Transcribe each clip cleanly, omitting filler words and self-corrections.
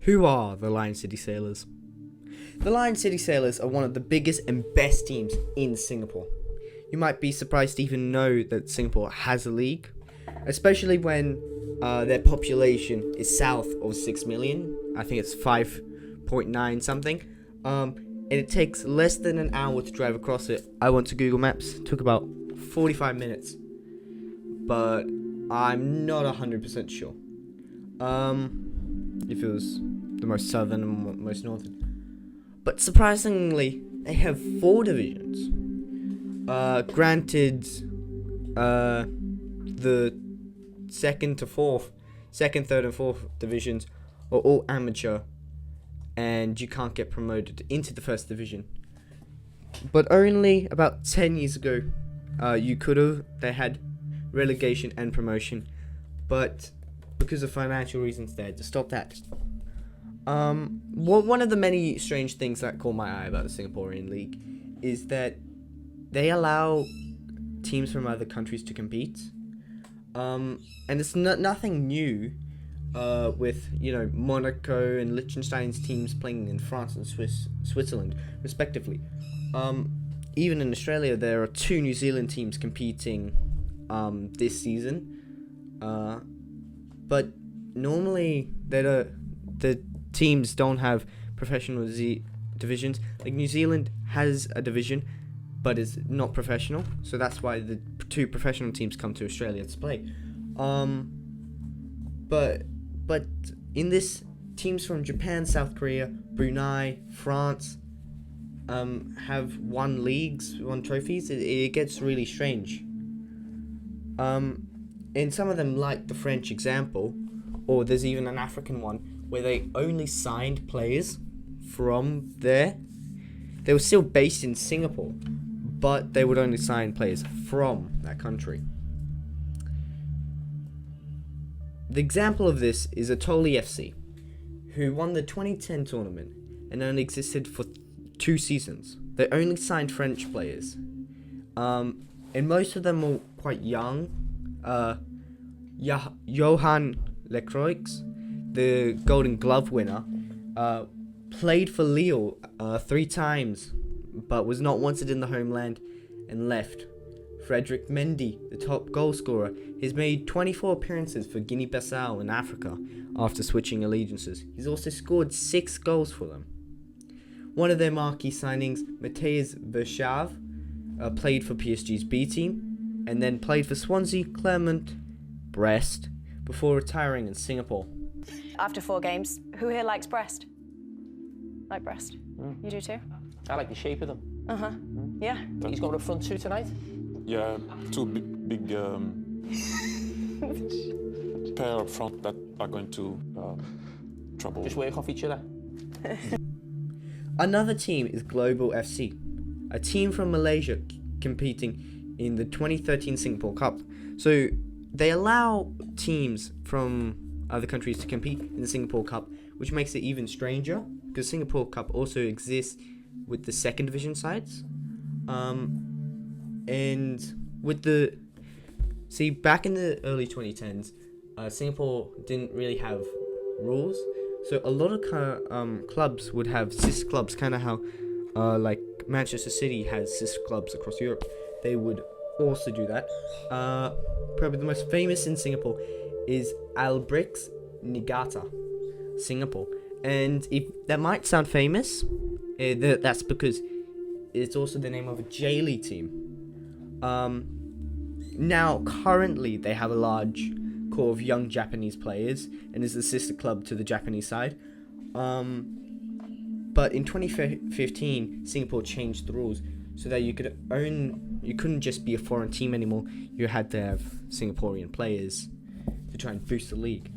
Who are the Lion City Sailors? The Lion City Sailors are one of the biggest and best teams in Singapore. You might be surprised to even know that Singapore has a league, especially when their population is south of 6 million. I think it's 5.9 something. And it takes less than an hour to drive across it. I went to Google Maps. It took about 45 minutes. But I'm not 100% sure. If it was the most southern and most northern. But surprisingly, they have 4 divisions. Granted, the second, third, and fourth divisions are all amateur, and you can't get promoted into the first division. But only about 10 years ago, they had relegation and promotion, but because of financial reasons, they had to stop that. One of the many strange things that caught my eye about the Singaporean league is that they allow teams from other countries to compete. And it's nothing new with, Monaco and Liechtenstein's teams playing in France and Switzerland, respectively. Even in Australia, there are 2 New Zealand teams competing this season. But normally, the teams don't have professional divisions. Like New Zealand has a division, but is not professional, so that's why the 2 professional teams come to Australia to play. But in this, teams from Japan, South Korea, Brunei, France have won leagues, won trophies. It gets really strange. In some of them, like the French example, or there's even an African one where they only signed players from there. They were still based in Singapore, but they would only sign players from that country. The example of this is Atoli FC, who won the 2010 tournament and only existed for 2 seasons. They only signed French players, and most of them were quite young. Johan Lecroix, the Golden Glove winner, played for Lille 3 times, but was not wanted in the homeland and left. Frederick Mendy, the top goal scorer, has made 24 appearances for Guinea-Bissau in Africa after switching allegiances. He's also scored 6 goals for them. One of their marquee signings, Mateusz Warszaw, played for PSG's B team, and then played for Swansea, Clermont, Brest, before retiring in Singapore. After 4 games, who here likes Brest? Like Brest? You do too? I like the shape of them. Yeah. He's got a front 2 tonight. Yeah, 2 big pair up front that are going to trouble. Just work off each other. Another team is Global FC, a team from Malaysia competing in the 2013 Singapore Cup. So they allow teams from other countries to compete in the Singapore Cup, which makes it even stranger because Singapore Cup also exists with the second division sides. And with back in the early 2010s, Singapore didn't really have rules, so a lot of clubs would have sister clubs, kind of how like Manchester City has sister clubs across Europe. They would also do that. Probably the most famous in Singapore is Albrix Niigata, Singapore. And if that might sound famous, that's because it's also the name of a J-League team. Now, currently, they have a large core of young Japanese players, and is the sister club to the Japanese side. But in 2015, Singapore changed the rules so that you couldn't just be a foreign team anymore. You had to have Singaporean players to try and boost the league.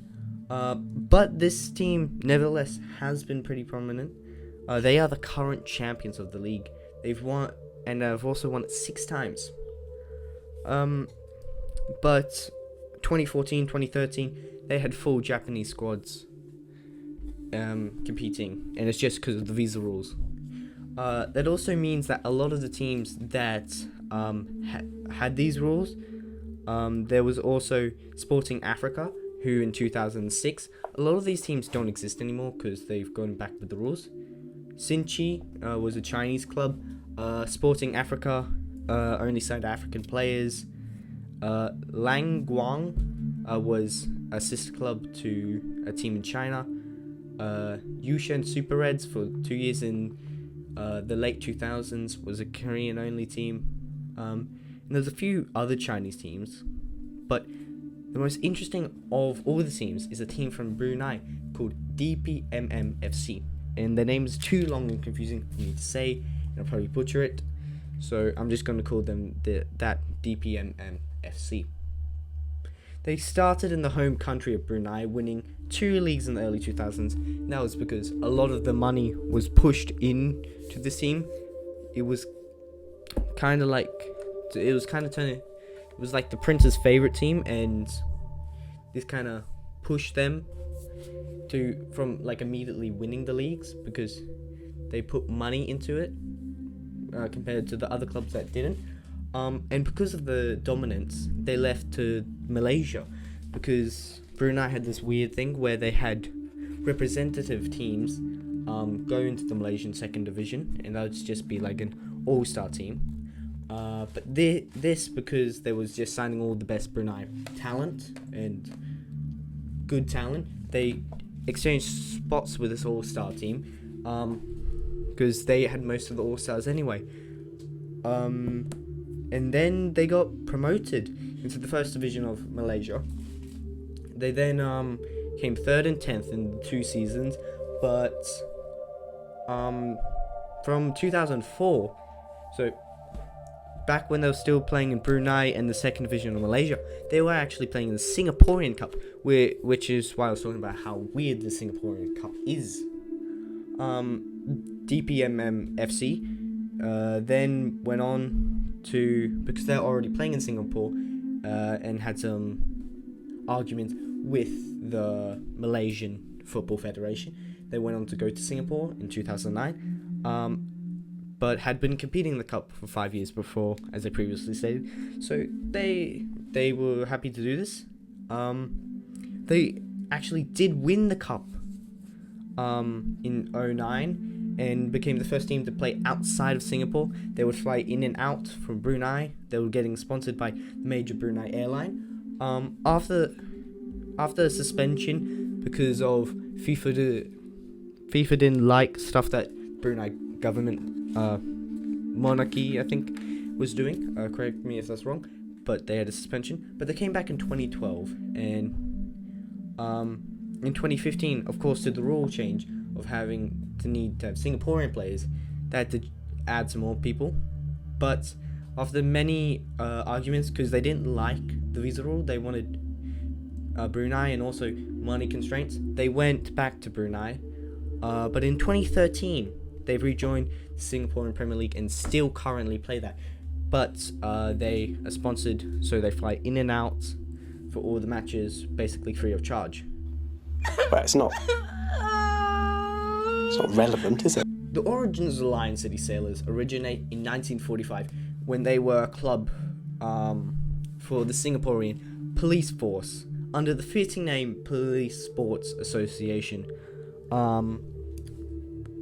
But this team, nevertheless, has been pretty prominent. They are the current champions of the league. They've won, and have also won it 6 times. But 2014, 2013, they had full Japanese squads competing, and it's just because of the visa rules. That also means that a lot of the teams that had these rules, there was also Sporting Africa, who in 2006. A lot of these teams don't exist anymore because they've gone back with the rules. Sinchi was a Chinese club. Sporting Africa only signed African players. Langguang was a sister club to a team in China. Yushen Super Reds for 2 years in the late 2000s was a Korean-only team. And there's a few other Chinese teams, but the most interesting of all the teams is a team from Brunei called DPMMFC. And their name is too long and confusing for me to say, and I'll probably butcher it. So I'm just going to call them that DPMMFC. They started in the home country of Brunei, winning 2 leagues in the early 2000s. And that was because a lot of the money was pushed in to this team. It was kind of like, it was like the prince's favorite team, and this kind of pushed them from like immediately winning the leagues because they put money into it compared to the other clubs that didn't. And because of the dominance, they left to Malaysia because Brunei had this weird thing where they had representative teams go into the Malaysian second division, and that would just be like an all-star team. But this because there was just signing all the best Brunei talent and good talent, they exchanged spots with this all-star team because they had most of the all-stars anyway. And then they got promoted into the first division of Malaysia. They then came 3rd and 10th in the 2 seasons, but from 2004, so back when they were still playing in Brunei and the second division of Malaysia, they were actually playing in the Singaporean Cup, which is why I was talking about how weird the Singaporean Cup is. DPMM FC then went on to, because they're already playing in Singapore and had some arguments with the Malaysian Football Federation, they went on to go to Singapore in 2009. But had been competing in the cup for 5 years before, as I previously stated. So they were happy to do this. They actually did win the cup in 2009 and became the first team to play outside of Singapore. They would fly in and out from Brunei. They were getting sponsored by the major Brunei airline. After a suspension because of FIFA didn't like stuff that Brunei government monarchy, I think, was doing. Correct me if that's wrong, but they had a suspension. But they came back in 2012, and in 2015, of course, did the rule change of having to need to have Singaporean players. They had to add some more people, but after many arguments, because they didn't like the visa rule, they wanted Brunei and also money constraints, they went back to Brunei. But in 2013, they've rejoined the Singaporean Premier League and still currently play that. But they are sponsored, so they fly in and out for all the matches, basically free of charge. But it's not relevant, is it? The origins of the Lion City Sailors originate in 1945 when they were a club for the Singaporean police force under the fitting name Police Sports Association,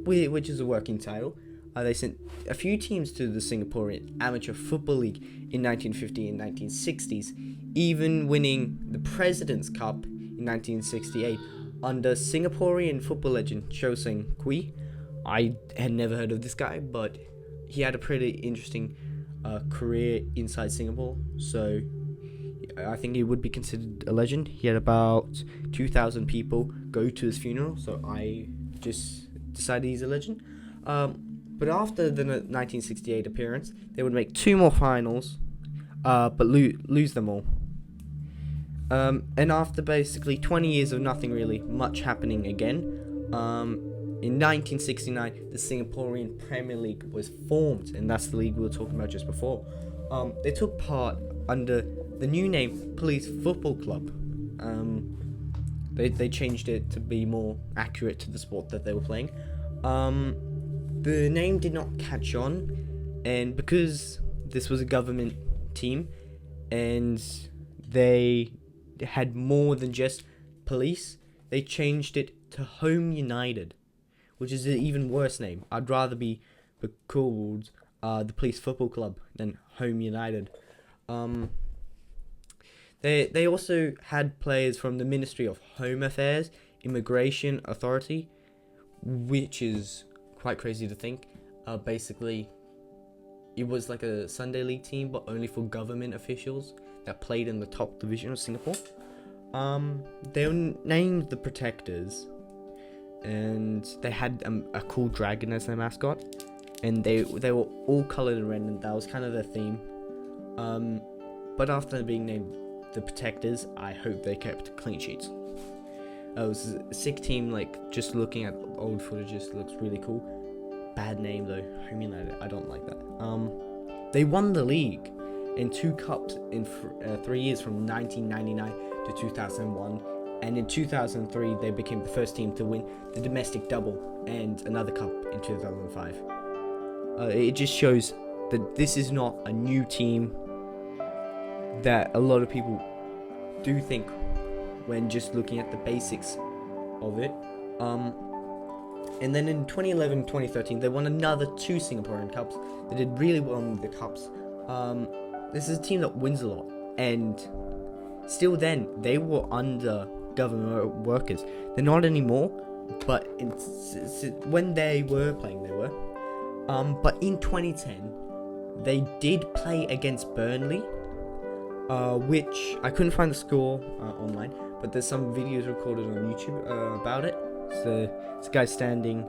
which is a working title. They sent a few teams to the Singaporean Amateur Football League in 1950 and 1960s, even winning the President's Cup in 1968 under Singaporean football legend Chow Seng Kui. I had never heard of this guy, but he had a pretty interesting career inside Singapore, so I think he would be considered a legend. He had about 2,000 people go to his funeral, so I just decided he's a legend. But after the 1968 appearance, they would make 2 more finals, but lose them all. And after basically 20 years of nothing really much happening again, in 1969, the Singaporean Premier League was formed, and that's the league we were talking about just before. They took part under the new name Police Football Club. They changed it to be more accurate to the sport that they were playing. The name did not catch on, and because this was a government team and they had more than just Police, they changed it to Home United, which is an even worse name. I'd rather be called the Police Football Club than Home United. They also had players from the Ministry of Home Affairs, Immigration Authority, which is quite crazy to think. Basically, it was like a Sunday League team, but only for government officials that played in the top division of Singapore. They were named the Protectors, and they had a cool dragon as their mascot, and they were all coloured in red, and that was kind of their theme. But after being named the Protectors, I hope they kept clean sheets. It was a sick team. Like, just looking at old footage, just looks really cool. Bad name though, Home United. I don't like that. They won the league in 2 cups in 3 years, from 1999 to 2001, and in 2003 they became the first team to win the domestic double and another cup in 2005. It just shows that this is not a new team that a lot of people do think when just looking at the basics of it. And then in 2011-2013, they won another 2 Singaporean Cups. They did really well in the Cups. This is a team that wins a lot, and still then, they were under government workers. They're not anymore, but when they were playing, they were. But in 2010, they did play against Burnley, which I couldn't find the score online, but there's some videos recorded on YouTube about it. So it's a guy standing,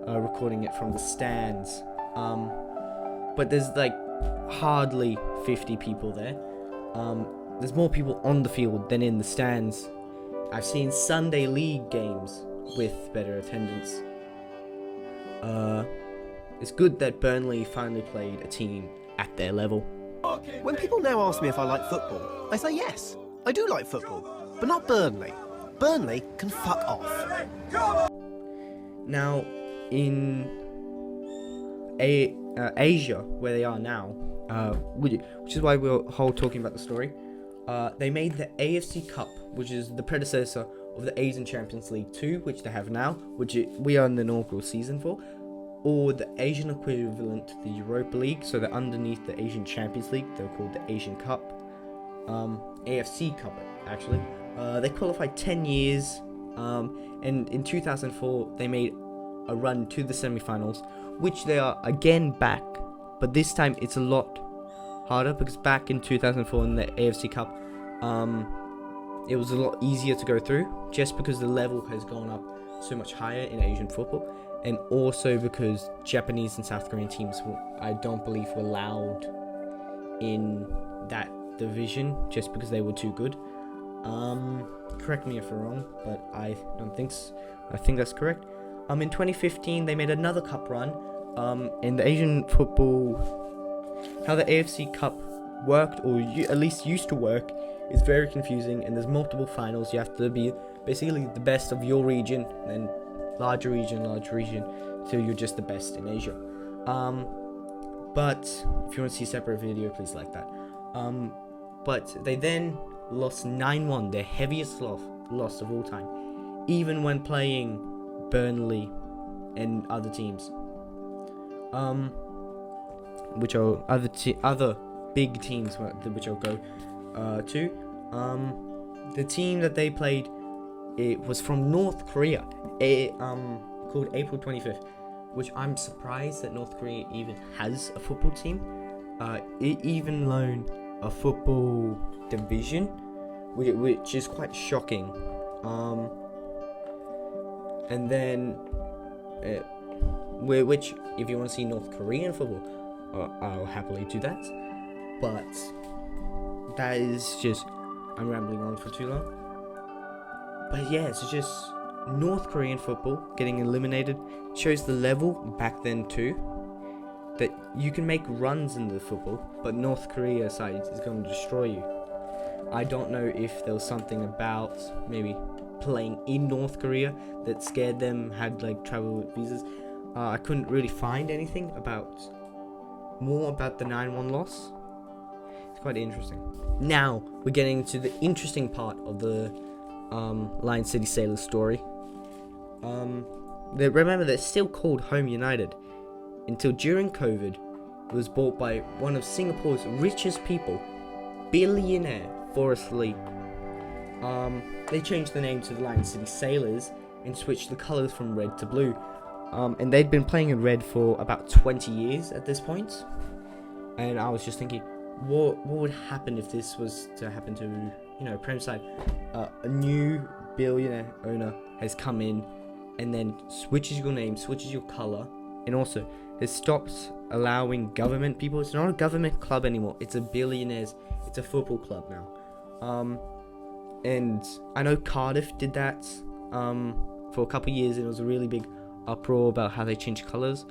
recording it from the stands. But there's like hardly 50 people there. There's more people on the field than in the stands. I've seen Sunday League games with better attendance. It's good that Burnley finally played a team at their level. When people now ask me if I like football, I say yes, I do like football, but not Burnley. Burnley can fuck off. Now, in Asia, where they are now, which is why we're talking about the story, they made the AFC Cup, which is the predecessor of the Asian Champions League 2, which they have now, which we are in the inaugural season for, or the Asian equivalent to the Europa League, so they're underneath the Asian Champions League. They're called the Asian Cup, AFC Cup actually. They qualified 10 years, and in 2004 they made a run to the semi-finals, which they are again back, but this time it's a lot harder, because back in 2004 in the AFC Cup, it was a lot easier to go through, just because the level has gone up so much higher in Asian football, and also because Japanese and South Korean teams I don't believe were allowed in that division, just because they were too good. Correct me if I'm wrong, but I don't think so. I think that's correct. In 2015 they made another cup run. In the Asian football, how the AFC Cup worked, or at least used to work, is very confusing, and there's multiple finals. You have to be basically the best of your region, and then larger region, till you're just the best in Asia. But if you want to see a separate video, please like that. But they then lost 9-1, their heaviest loss of all time, even when playing Burnley and other teams, which are other big teams, which I'll go to. The team that they played, it was from North Korea, called April 25th, which I'm surprised that North Korea even has a football team. It even loaned a football division, which is quite shocking. And then, which, if you want to see North Korean football, I'll happily do that. But that is just, I'm rambling on for too long. But yeah, it's just North Korean football getting eliminated shows the level back then too, that you can make runs in the football, but North Korea side is going to destroy you. I don't know if there was something about maybe playing in North Korea that scared them, had like travel visas. I couldn't really find anything more about the 9-1 loss. It's quite interesting. Now we're getting to the interesting part of the Lion City Sailors story. Remember, they're still called Home United until during COVID, it was bought by one of Singapore's richest people, billionaire Forrest Lee. They changed the name to the Lion City Sailors and switched the colours from red to blue. And they'd been playing in red for about 20 years at this point. And I was just thinking, what would happen if this was to happen to, Prem side? A new billionaire owner has come in and then switches your name, switches your colour, and also has stopped allowing government people. It's not a government club anymore. It's a billionaires. It's a football club now. And I know Cardiff did that for a couple of years, and it was a really big uproar about how they changed colours.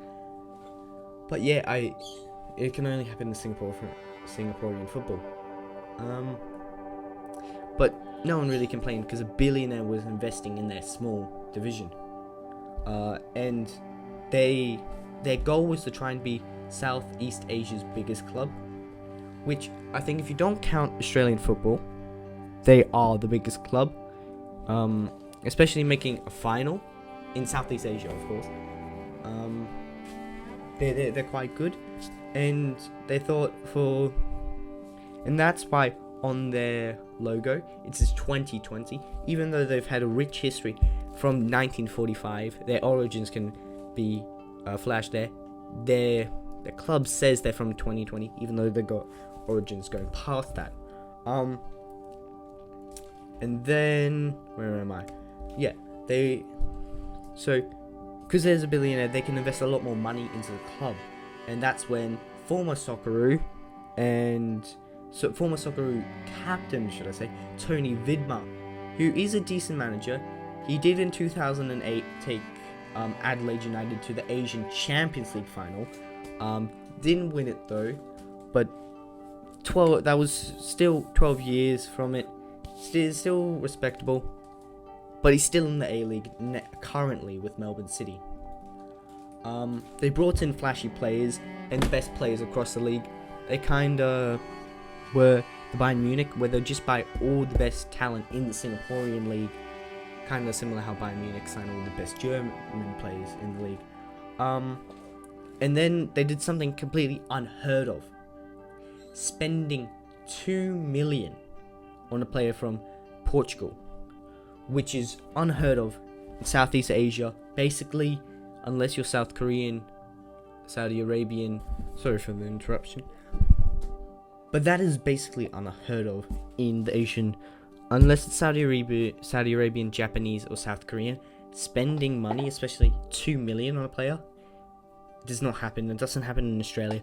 But yeah, it can only happen in Singapore for Singaporean football. But no one really complained because a billionaire was investing in their small division. And their goal was to try and be Southeast Asia's biggest club, which I think if you don't count Australian football, they are the biggest club, especially making a final in Southeast Asia, of course. They're quite good, and they thought and that's why on their logo it says 2020, even though they've had a rich history from 1945. Their origins can be flashed there. Their club says they're from 2020, even though they've got origins going past that. And then where am I? Yeah, because there's a billionaire, they can invest a lot more money into the club, and that's when former Socceroo captain, should I say, Tony Vidmar, who is a decent manager. He did in 2008 take Adelaide United to the Asian Champions League final. Didn't win it though, but that was still 12 years from it. Still respectable, but he's still in the A-League currently with Melbourne City. They brought in flashy players and the best players across the league. They kinda were the Bayern Munich, where they just buy all the best talent in the Singaporean league. Kinda similar how Bayern Munich signed all the best German players in the league. And then they did something completely unheard of, spending 2 million on a player from Portugal, which is unheard of in Southeast Asia. Basically, unless you're South Korean, Saudi Arabian, sorry for the interruption, but that is basically unheard of in the Asian, unless it's Saudi Arabian, Japanese, or South Korean. Spending money, especially 2 million on a player, does not happen. It doesn't happen in Australia.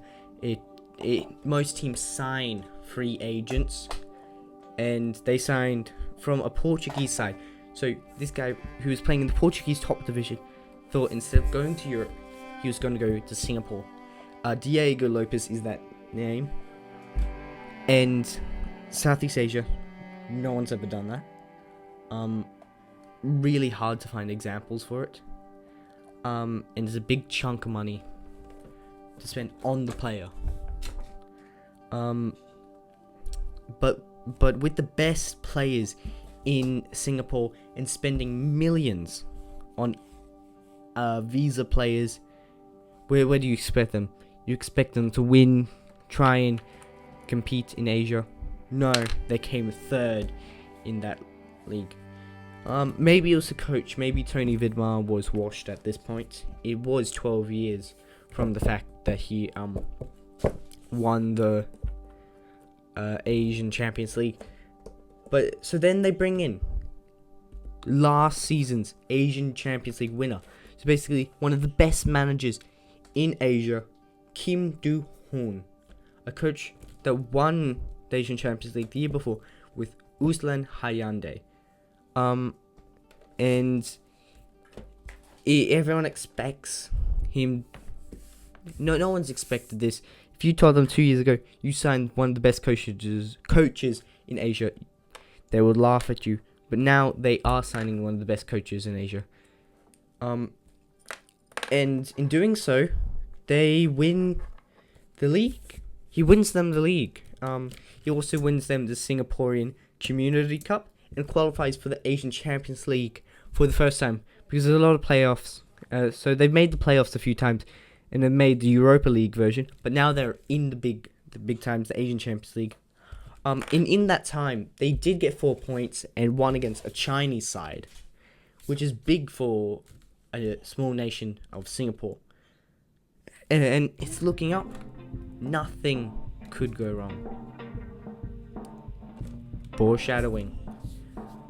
Most teams sign free agents, and they signed from a Portuguese side. So this guy who was playing in the Portuguese top division thought instead of going to Europe, he was going to go to Singapore. Diego Lopez is that name. And Southeast Asia, no one's ever done that. Really hard to find examples for it. And there's a big chunk of money to spend on the player. But with the best players in Singapore and spending millions on visa players, where do you expect them? You expect them to win, try and compete in Asia? No, they came third in that league. Maybe it was the coach. Maybe Tony Vidmar was washed at this point. It was 12 years from the fact that he won the Asian Champions League. But so then they bring in last season's Asian Champions League winner. So basically one of the best managers in Asia, Kim Do-hoon, a coach that won the Asian Champions League the year before with Ulsan Hyundai. And everyone expects him. No one's expected this. If you told them 2 years ago you signed one of the best coaches in Asia, they would laugh at you. But now they are signing one of the best coaches in Asia. And in doing so, they win the league. He wins them the league. He also wins them the Singaporean Community Cup and qualifies for the Asian Champions League for the first time, because there's a lot of playoffs. So they've made the playoffs a few times, and they've made the Europa League version, but now they're in the big times, the Asian Champions League. In that time, they did get 4 points and won against a Chinese side, which is big for a small nation of Singapore. And it's looking up. Nothing could go wrong. Foreshadowing.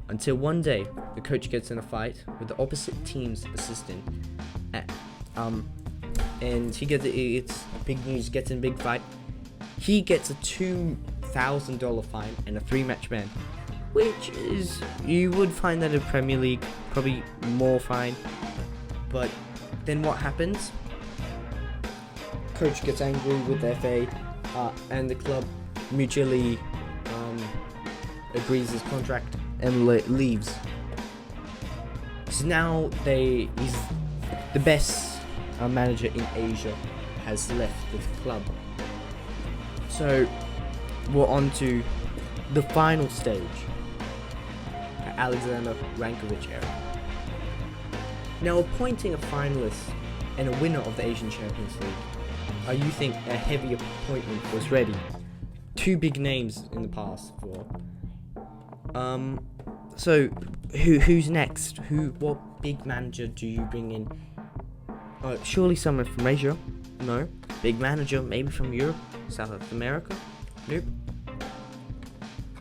Until one day, the coach gets in a fight with the opposite team's assistant. And he gets it's big news. Gets in a big fight. He gets a $2,000 fine and a 3-match ban, which is, you would find that in Premier League, probably more fine. But then what happens? Coach gets angry with the FA, and the club mutually agrees his contract and leaves. So now he's the best manager in Asia has left the club. So we're on to the final stage, Alexander Rankovic era. Now, appointing a finalist and a winner of the Asian Champions League, you think a heavy appointment was ready. 2 big names in the past for. So who's next? What big manager do you bring in? Surely someone from Asia? No. Big manager, maybe from Europe, South America? Nope.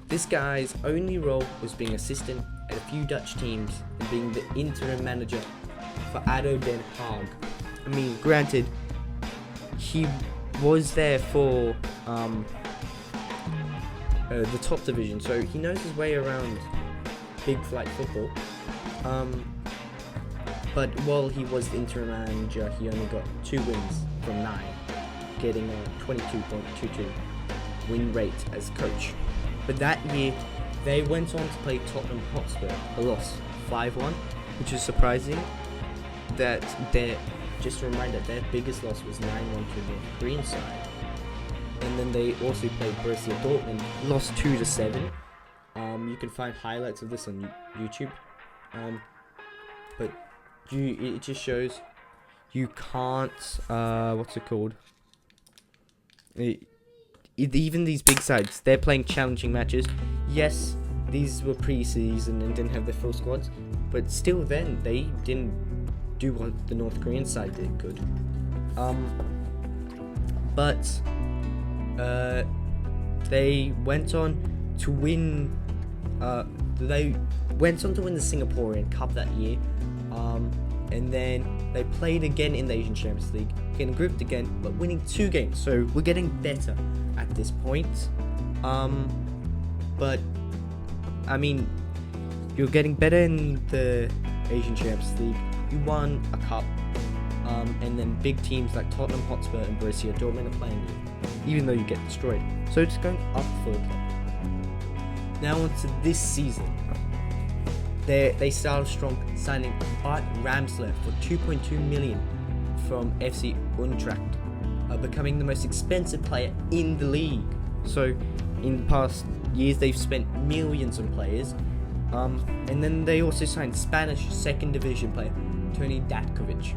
This guy's only role was being assistant at a few Dutch teams and being the interim manager for ADO Den Haag. I mean, granted, he was there for the top division, so he knows his way around big flight football. But while he was the interim manager, he only got 2 wins from 9, getting a 22.22 win rate as coach. But that year, they went on to play Tottenham Hotspur, a loss 5-1, which is surprising. That just a reminder, their biggest loss was 9-1 to the North Korean side. And then they also played Borussia Dortmund, lost 2-7. You can find highlights of this on YouTube. But it just shows you can't, what's it called? Even these big sides, they're playing challenging matches. Yes, these were pre-season and didn't have their full squads, but still then, they didn't do what the North Korean side did good. But they went on to win. They went on to win the Singaporean Cup that year, and then they played again in the Asian Champions League, getting grouped again, but winning 2 games. So we're getting better at this point. But I mean, you're getting better in the Asian Champions League. You won a cup, and then big teams like Tottenham Hotspur and Borussia Dortmund are playing you, even though you get destroyed. So it's going up for the club. Now on to this season. They started strong, signing Bart Ramsler for 2.2 million from FC Utrecht, becoming the most expensive player in the league. So in the past years, they've spent millions on players. And then they also signed Spanish second division player Tony Datkovic.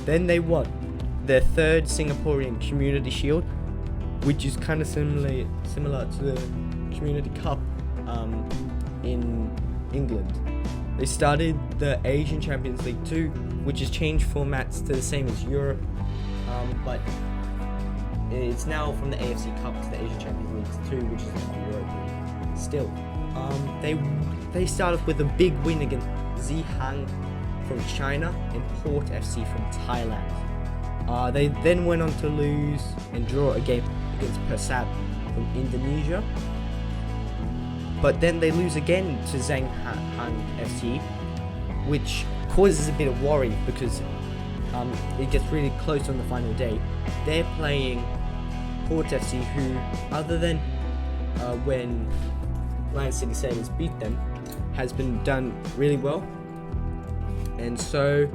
Then they won their 3rd Singaporean Community Shield, which is kind of similar to the Community Cup in England. They started the Asian Champions League 2, which has changed formats to the same as Europe, but it's now from the AFC Cup to the Asian Champions League 2, which is the Europe League. Still, they started with a big win against Zhejiang from China and Port FC from Thailand. They then went on to lose and draw a game against Persab from Indonesia. But then they lose again to Zhejiang FC, which causes a bit of worry because it gets really close on the final day. They're playing Port FC, who, other than when Lion City Sailors beat them, has been done really well, and so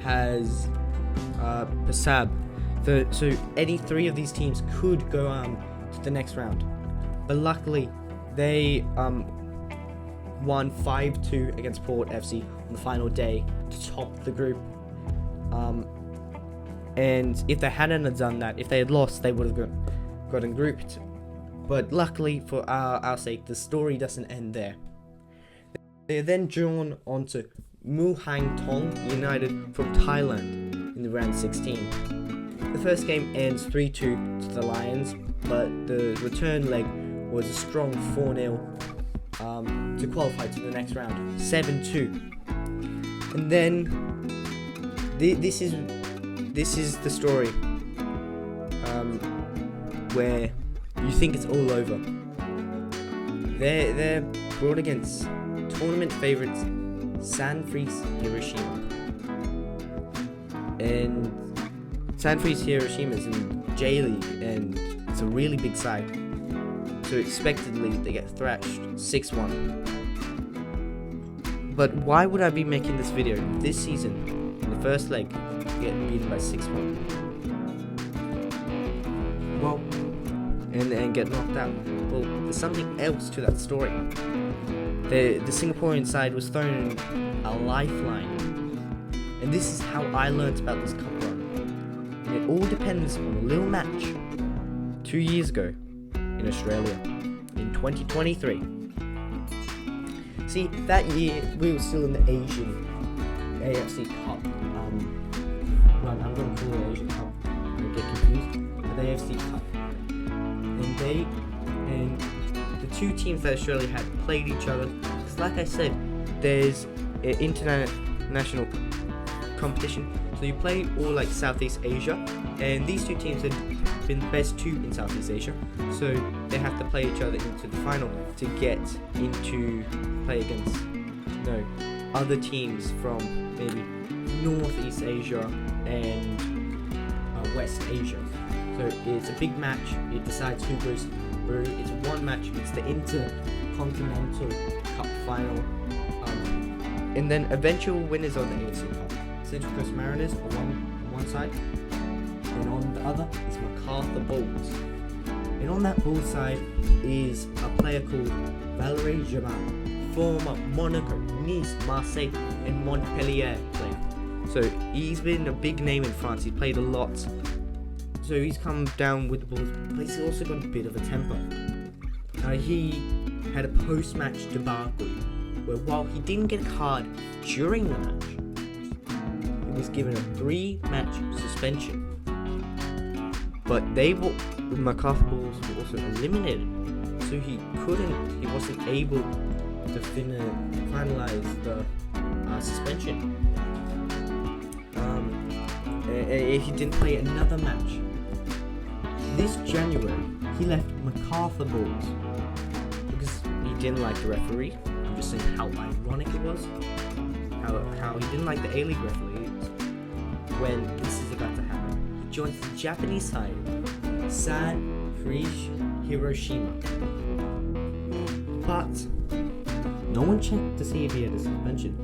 has Persab. So any 3 of these teams could go to the next round, but luckily They won 5-2 against Port FC on the final day to top the group. And if they hadn't done that, if they had lost, they would have gotten grouped. But luckily for our sake, the story doesn't end there. They are then drawn onto Muang Thong United from Thailand in the round 16. The first game ends 3-2 to the Lions, but the return leg was a strong 4-0 to qualify to the next round, 7-2. And then this is the story where you think it's all over. They're brought against tournament favourites Sanfrecce Hiroshima, and Sanfrecce Hiroshima is in J-League, and it's a really big side. So expectedly they get thrashed 6-1. But why would I be making this video this season in the first leg get beaten by 6-1? Well, and get knocked out. Well, there's something else to that story. The Singaporean side was thrown a lifeline, and this is how I learnt about this cup run. And it all depends on a little match 2 years ago in Australia in 2023. See, that year we were still in the Asian AFC Cup run. I'm going to call it Asian Cup. I get confused. But the AFC Cup. And the two teams that Australia had played each other. Because like I said, there's an international competition. So you play all like Southeast Asia, and these two teams had been the best two in Southeast Asia. So they have to play each other into the final to get into play against other teams from maybe Northeast Asia and West Asia. So it's a big match. It decides who goes through. It's one match. It's the Intercontinental Cup final. And then eventual winners of the AFC Cup. Central Coast Mariners on one side, and on the other is MacArthur Bulls. And on that Bulls side is a player called Valéry Jamal, former Monaco, Nice, Marseille, and Montpellier player. So he's been a big name in France. He played a lot. So he's come down with the Bulls, but he's also got a bit of a temper. He had a post-match debacle where while he didn't get a card during the match, he was given a 3-match suspension. But MacArthur Bulls were also eliminated, so he wasn't able to finalize the suspension. He didn't play another match. This January, he left MacArthur Bulls because he didn't like the referee. I'm just saying how ironic it was. How he didn't like the A-League referees when this is about to happen. He joins the Japanese side, Sanfrecce Hiroshima. But no one checked to see if he had a suspension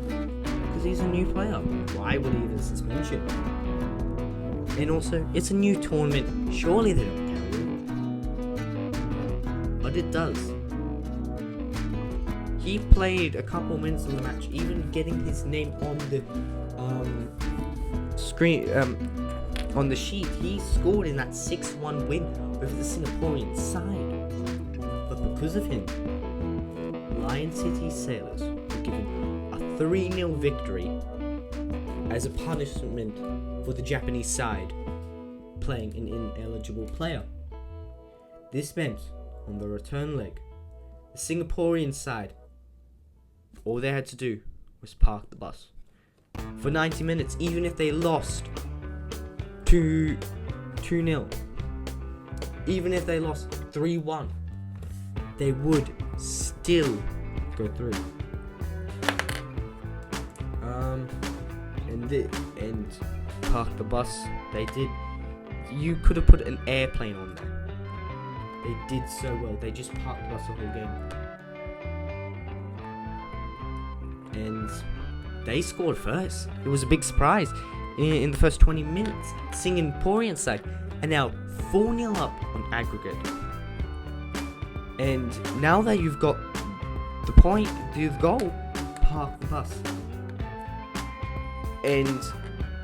because he's a new player. Why would he have a suspension? And also, it's a new tournament. Surely they don't care. But it does. He played a couple minutes in the match, even getting his name on the screen, on the sheet. He scored in that 6-1 win over the Singaporean side. But because of him, Lion City Sailors were given a 3-0 victory as a punishment for the Japanese side playing an ineligible player. This meant, on the return leg, the Singaporean side, all they had to do was park the bus. For 90 minutes, even if they lost 2-0, even if they lost 3-1, they would still go through. And park the bus, they did. You could have put an airplane on there. They did so well. They just parked the bus the whole game. And they scored first. It was a big surprise. In the first 20 minutes, Singaporean side are now 4-0 up on aggregate. And now that you've got the goal, park the bus. And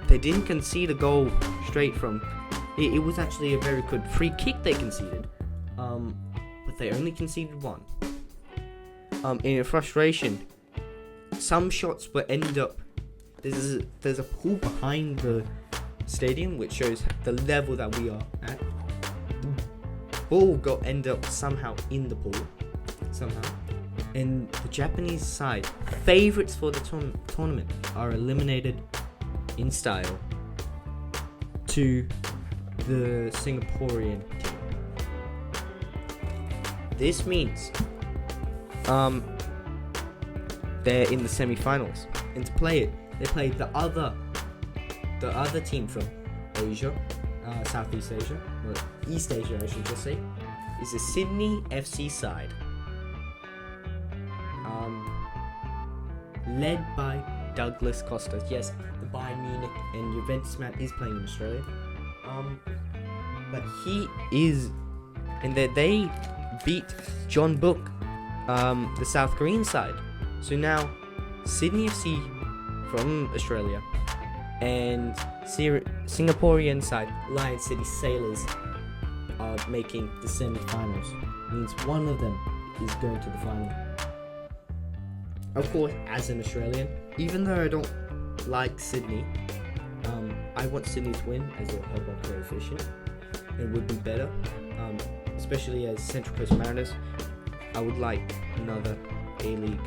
they didn't concede a goal straight from. It was actually a very good free kick they conceded, but they only conceded one. In frustration, some shots will end up. There's a pool behind the stadium which shows the level that we are at. The ball end up somehow in the pool, somehow. And the Japanese side, favourites for the tournament, are eliminated in style to the Singaporean team. This means they're in the semi-finals, and to play it, they played the other team from Asia, Southeast Asia, or East Asia, I should just say, is the Sydney FC side, led by Douglas Costa. Yes, the Bayern Munich and Juventus man is playing in Australia. But he is, and they beat John Book, the South Korean side. So now, Sydney FC from Australia and Singaporean side, Lion City Sailors, are making the semi-finals. Means one of them is going to the final. Of course, as an Australian, even though I don't like Sydney, I want Sydney to win as a home coefficient. It would be better, especially as Central Coast Mariners. I would like another A-League.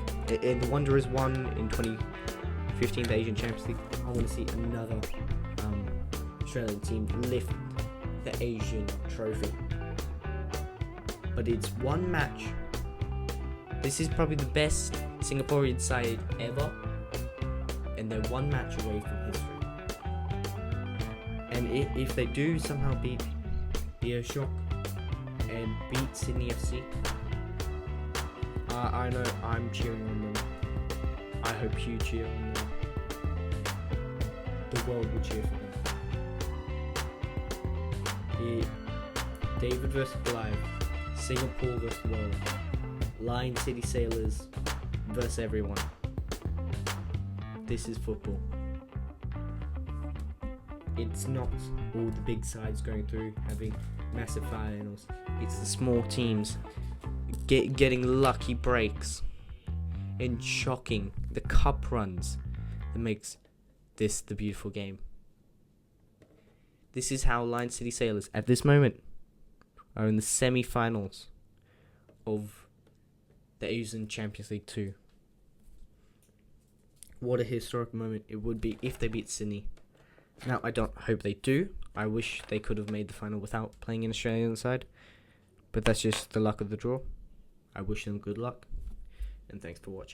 And the Wanderers won in 2015 the Asian Champions League. I want to see another Australian team lift the Asian trophy. But it's one match. This is probably the best Singaporean side ever, and they're one match away from history. And if they do somehow beat Shock and beat Sydney FC, I know I'm cheering on them. I hope you cheer on them. The world will cheer for them. David vs. Goliath, Singapore vs. world, Lion City Sailors versus everyone. This is football. It's not all the big sides going through having massive finals. It's the small teams getting lucky breaks and shocking the cup runs that makes this the beautiful game. This is how Lion City Sailors at this moment are in the semi-finals of the Asian Champions League 2. What a historic moment it would be if they beat Sydney. Now, I don't hope they do. I wish they could have made the final without playing an Australian side. But that's just the luck of the draw. I wish them good luck. And thanks for watching.